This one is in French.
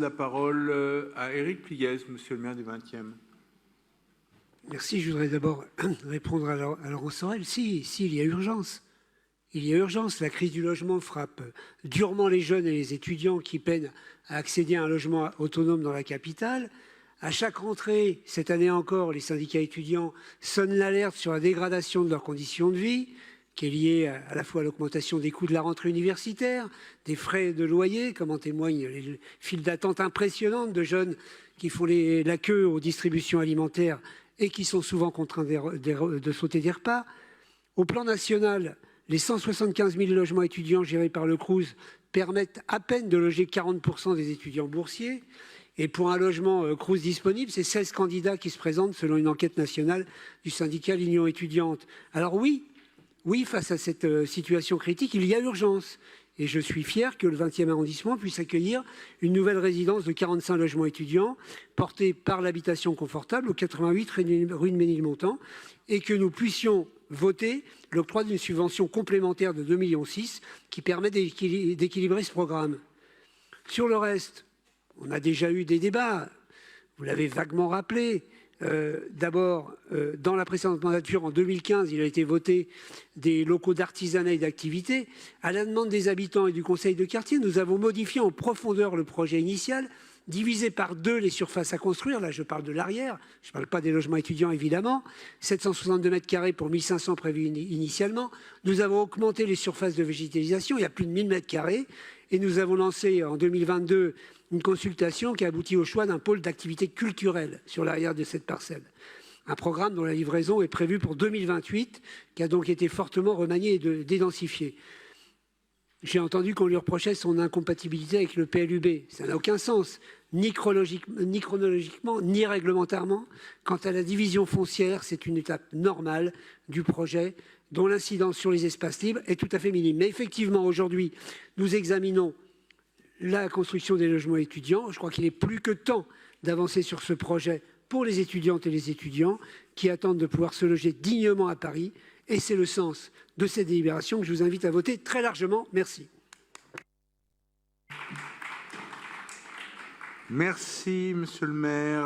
La parole à Éric Pliès, monsieur le maire du 20e. Merci. Je voudrais d'abord répondre à Laurent Sorel. Si, il y a urgence. Il y a urgence. La crise du logement frappe durement les jeunes et les étudiants qui peinent à accéder à un logement autonome dans la capitale. À chaque rentrée, cette année encore, les syndicats étudiants sonnent l'alerte sur la dégradation de leurs conditions de vie, qui est liée à la fois à l'augmentation des coûts de la rentrée universitaire, des frais de loyer, comme en témoignent les files d'attente impressionnantes de jeunes qui font la queue aux distributions alimentaires et qui sont souvent contraints de sauter des repas. Au plan national, les 175 000 logements étudiants gérés par le Crous permettent à peine de loger 40% des étudiants boursiers. Et pour un logement Crous disponible, c'est 16 candidats qui se présentent selon une enquête nationale du syndicat L'Union étudiante. Alors oui, face à cette situation critique, il y a urgence. Et je suis fier que le 20e arrondissement puisse accueillir une nouvelle résidence de 45 logements étudiants portée par l'habitation confortable au 88 rue de Ménilmontant et que nous puissions voter l'octroi d'une subvention complémentaire de 2,6 millions qui permet d'équilibrer ce programme. Sur le reste, on a déjà eu des débats, vous l'avez vaguement rappelé. D'abord, dans la précédente mandature, en 2015, il a été voté des locaux d'artisanat et d'activité. À la demande des habitants et du conseil de quartier, nous avons modifié en profondeur le projet initial, divisé par 2 les surfaces à construire. Là, je parle de l'arrière, je ne parle pas des logements étudiants, évidemment. 762 mètres carrés pour 1500 prévus initialement. Nous avons augmenté les surfaces de végétalisation, il y a plus de 1000 mètres carrés. Et nous avons lancé en 2022 une consultation qui a abouti au choix d'un pôle d'activité culturelle sur l'arrière de cette parcelle. Un programme dont la livraison est prévue pour 2028, qui a donc été fortement remanié et dédensifié. J'ai entendu qu'on lui reprochait son incompatibilité avec le PLUB. Ça n'a aucun sens, ni chronologiquement, ni réglementairement. Quant à la division foncière, c'est une étape normale du projet dont l'incidence sur les espaces libres est tout à fait minime. Mais effectivement, aujourd'hui, nous examinons la construction des logements étudiants. Je crois qu'il est plus que temps d'avancer sur ce projet pour les étudiantes et les étudiants qui attendent de pouvoir se loger dignement à Paris. Et c'est le sens de cette délibération que je vous invite à voter très largement. Merci. Merci, monsieur le maire.